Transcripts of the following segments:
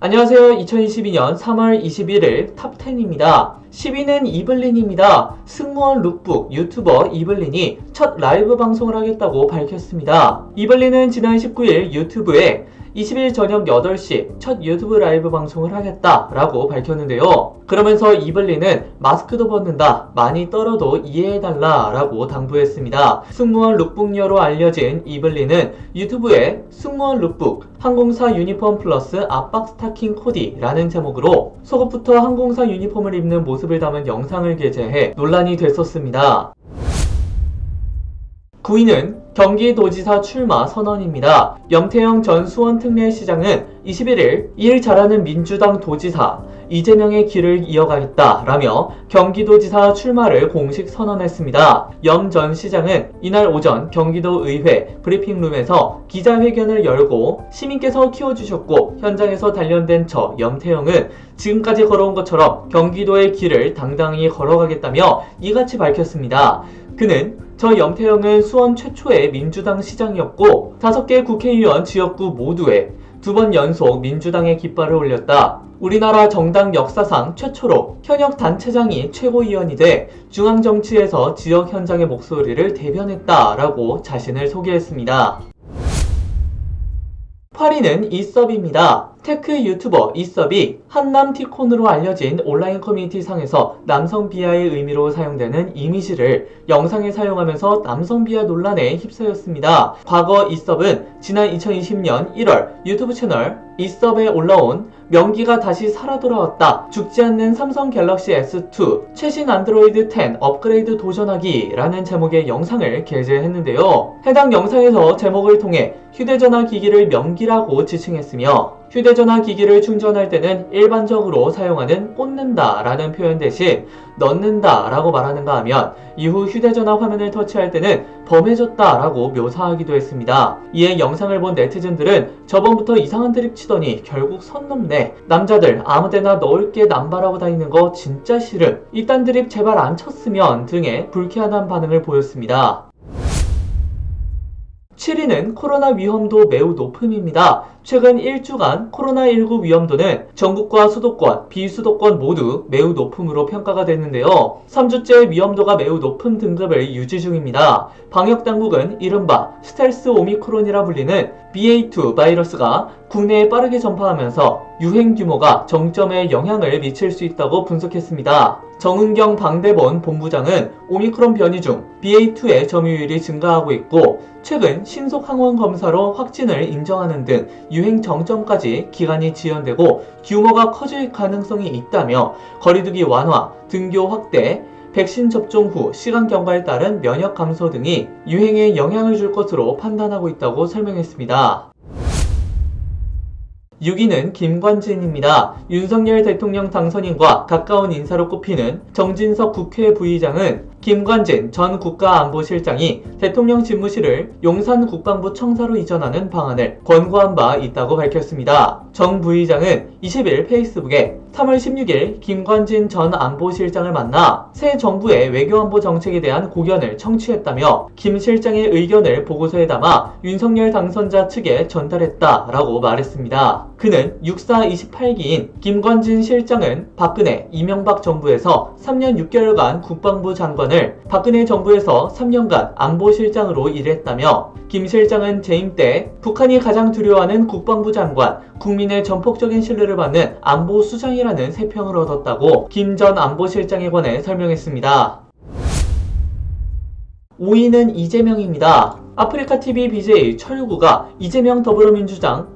안녕하세요. 2022년 3월 21일 탑10입니다. 10위는 이블린입니다. 승무원 룩북 유튜버 이블린이 첫 라이브 방송을 하겠다고 밝혔습니다. 이블린은 지난 19일 유튜브에 20일 저녁 8시 첫 유튜브 라이브 방송을 하겠다라고 밝혔는데요. 그러면서 이블린은 마스크도 벗는다, 많이 떨어도 이해해달라 라고 당부했습니다. 승무원 룩북녀로 알려진 이블린은 유튜브에 승무원 룩북 항공사 유니폼 플러스 압박 스타킹 코디라는 제목으로 속옷부터 항공사 유니폼을 입는 모습을 담은 영상을 게재해 논란이 됐었습니다. 9위는 경기도지사 출마 선언입니다. 염태영 전 수원특례시장은 21일 일 잘하는 민주당 도지사 이재명의 길을 이어가겠다라며 경기도지사 출마를 공식 선언했습니다. 염 전 시장은 이날 오전 경기도의회 브리핑룸에서 기자회견을 열고 시민께서 키워주셨고 현장에서 단련된 저 염태영은 지금까지 걸어온 것처럼 경기도의 길을 당당히 걸어가겠다며 이같이 밝혔습니다. 그는 저 염태영은 수원 최초의 민주당 시장이었고 5개 국회의원 지역구 모두에 2번 연속 민주당의 깃발을 올렸다. 우리나라 정당 역사상 최초로 현역 단체장이 최고위원이 돼 중앙정치에서 지역 현장의 목소리를 대변했다라고 자신을 소개했습니다. 8위는 이섭입니다. 테크 유튜버 이섭이 한남 티콘으로 알려진 온라인 커뮤니티 상에서 남성 비하의 의미로 사용되는 이미지를 영상에 사용하면서 남성 비하 논란에 휩싸였습니다. 과거 이섭은 지난 2020년 1월 유튜브 채널 이섭에 올라온 명기가 다시 살아 돌아왔다. 죽지 않는 삼성 갤럭시 S2 최신 안드로이드 10 업그레이드 도전하기 라는 제목의 영상을 게재했는데요. 해당 영상에서 제목을 통해 휴대전화 기기를 명기라고 지칭했으며 휴대전화 기기를 충전할 때는 일반적으로 사용하는 꽂는다 라는 표현 대신 넣는다 라고 말하는가 하면 이후 휴대전화 화면을 터치할 때는 범해졌다 라고 묘사하기도 했습니다. 이에 영상을 본 네티즌들은 저번부터 이상한 드립 치더니 결국 선 넘네, 남자들 아무데나 넣을게 남발하고 다니는 거 진짜 싫음, 이딴 드립 제발 안 쳤으면 등의 불쾌한 반응을 보였습니다. 7위는 코로나 위험도 매우 높음입니다. 최근 1주간 코로나19 위험도는 전국과 수도권, 비수도권 모두 매우 높음으로 평가가 됐는데요. 3주째 위험도가 매우 높은 등급을 유지 중입니다. 방역당국은 이른바 스텔스 오미크론이라 불리는 BA2 바이러스가 국내에 빠르게 전파하면서 유행 규모가 정점에 영향을 미칠 수 있다고 분석했습니다. 정은경 방대본 본부장은 오미크론 변이 중 BA2의 점유율이 증가하고 있고 최근 신속 항원 검사로 확진을 인정하는 등 유행 정점까지 기간이 지연되고 규모가 커질 가능성이 있다며 거리두기 완화, 등교 확대, 백신 접종 후 시간 경과에 따른 면역 감소 등이 유행에 영향을 줄 것으로 판단하고 있다고 설명했습니다. 6위는 김관진입니다. 윤석열 대통령 당선인과 가까운 인사로 꼽히는 정진석 국회 부의장은 김관진 전 국가안보실장이 대통령 집무실을 용산 국방부 청사로 이전하는 방안을 권고한 바 있다고 밝혔습니다. 정 부의장은 20일 페이스북에 3월 16일 김관진 전 안보실장을 만나 새 정부의 외교안보 정책에 대한 고견을 청취했다며 김 실장의 의견을 보고서에 담아 윤석열 당선자 측에 전달했다라고 말했습니다. 그는 육사 28기인 김관진 실장은 박근혜, 이명박 정부에서 3년 6개월간 국방부 장관을, 박근혜 정부에서 3년간 안보실장으로 일했다며 김 실장은 재임 때 북한이 가장 두려워하는 국방부 장관, 국민의 전폭적인 신뢰를 받는 안보수장이라는 세평을 얻었다고 김 전 안보실장에 관해 설명했습니다. 5위는 이재명입니다. 아프리카TV BJ 철구가 이재명 더불어민주당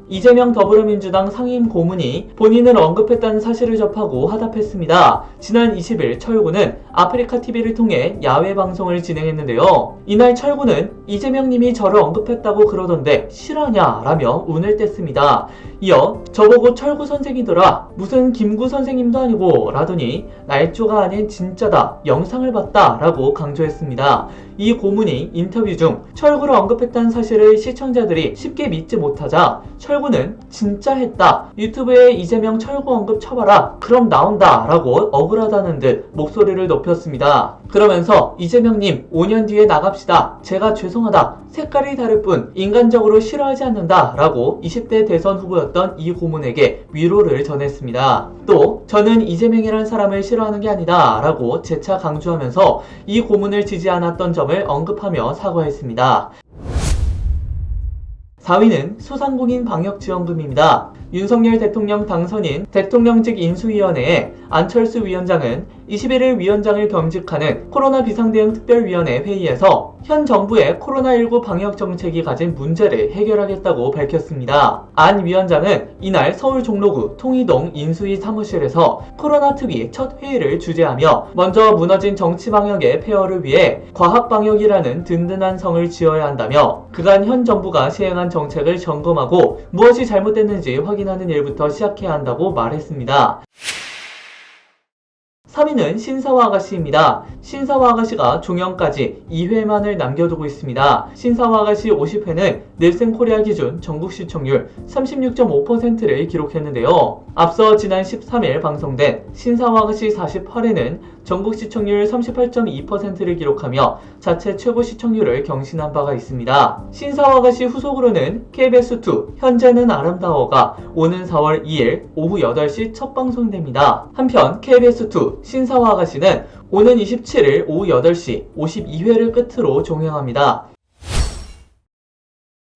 상임 고문이 본인을 언급했다는 사실을 접하고 화답했습니다. 지난 20일 철구는 아프리카TV를 통해 야외 방송을 진행했는데요. 이날 철구는 이재명님이 저를 언급했다고 그러던데 실화냐 라며 운을 뗐습니다. 이어 저보고 철구 선생이더라, 무슨 김구 선생님도 아니고 라더니 날조가 아닌 진짜다, 영상을 봤다 라고 강조했습니다. 이 고문이 인터뷰 중 철구를 언급했다는 사실을 시청자들이 쉽게 믿지 못하자 철구 철구는 진짜 했다. 유튜브에 이재명 철구 언급 쳐봐라. 그럼 나온다. 라고 억울하다는 듯 목소리를 높였습니다. 그러면서 이재명님 5년 뒤에 나갑시다. 제가 죄송하다. 색깔이 다를 뿐 인간적으로 싫어하지 않는다. 라고 20대 대선 후보였던 이 고문에게 위로를 전했습니다. 또 저는 이재명이란 사람을 싫어하는 게 아니다. 라고 재차 강조하면서 이 고문을 지지 않았던 점을 언급하며 사과했습니다. 4위는 소상공인 방역지원금입니다. 윤석열 대통령 당선인 대통령직 인수위원회의 안철수 위원장은 21일 위원장을 겸직하는 코로나 비상대응 특별위원회 회의에서 현 정부의 코로나19 방역 정책이 가진 문제를 해결하겠다고 밝혔습니다. 안 위원장은 이날 서울 종로구 통이동 인수위 사무실에서 코로나 특위 첫 회의를 주재하며 먼저 무너진 정치 방역의 폐허를 위해 과학 방역이라는 든든한 성을 지어야 한다며 그간 현 정부가 시행한 정책을 점검하고 무엇이 잘못됐는지 확인하는 일부터 시작해야 한다고 말했습니다. 3위는 신사와 아가씨입니다. 신사와 아가씨가 종영까지 2회만을 남겨두고 있습니다. 신사와 아가씨 50회는 닐슨 코리아 기준 전국 시청률 36.5%를 기록했는데요. 앞서 지난 13일 방송된 신사와 아가씨 48회는 전국 시청률 38.2%를 기록하며 자체 최고 시청률을 경신한 바가 있습니다. 신사와 아가씨 후속으로는 KBS2 현재는 아름다워가 오는 4월 2일 오후 8시 첫 방송됩니다. 한편 KBS2 신사와 아가씨는 오는 27일 오후 8시 52회를 끝으로 종영합니다.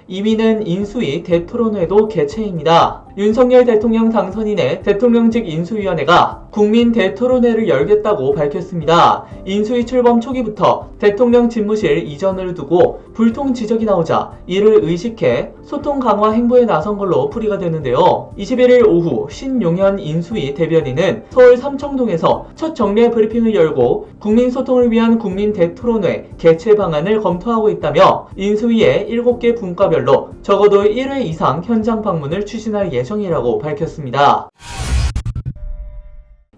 2위는 인수위 대토론회도 개최입니다. 윤석열 대통령 당선인의 대통령직 인수위원회가 국민 대토론회를 열겠다고 밝혔습니다. 인수위 출범 초기부터 대통령 집무실 이전을 두고 불통 지적이 나오자 이를 의식해 소통 강화 행보에 나선 걸로 풀이가 되는데요. 21일 오후 신용현 인수위 대변인은 서울 삼청동에서 첫 정례 브리핑을 열고 국민 소통을 위한 국민 대토론회 개최 방안을 검토하고 있다며 인수위의 7개 분과별로 적어도 1회 이상 현장 방문을 추진할 예정이라고 밝혔습니다.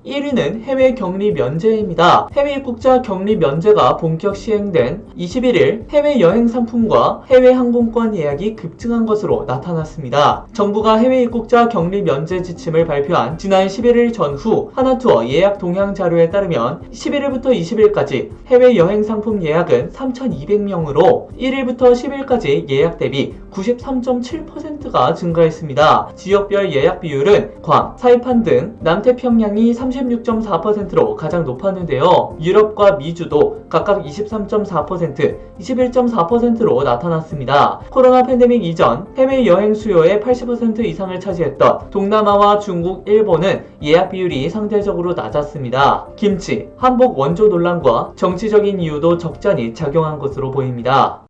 1위는 해외 격리 면제입니다. 해외 입국자 격리 면제가 본격 시행된 21일 해외 여행 상품과 해외 항공권 예약이 급증한 것으로 나타났습니다. 정부가 해외 입국자 격리 면제 지침을 발표한 지난 11일 전후 하나투어 예약 동향 자료에 따르면 11일부터 20일까지 해외 여행 상품 예약은 3,200명으로 1일부터 10일까지 예약 대비 93.7%가 증가했습니다. 지역별 예약 비율은 괌, 사이판 등 남태평양이 36.4%로 가장 높았는데요. 유럽과 미주도 각각 23.4%, 21.4%로 나타났습니다. 코로나 팬데믹 이전 해외 여행 수요의 80% 이상을 차지했던 동남아와 중국, 일본은 예약 비율이 상대적으로 낮았습니다. 김치, 한복 원조 논란과 정치적인 이유도 적잖이 작용한 것으로 보입니다.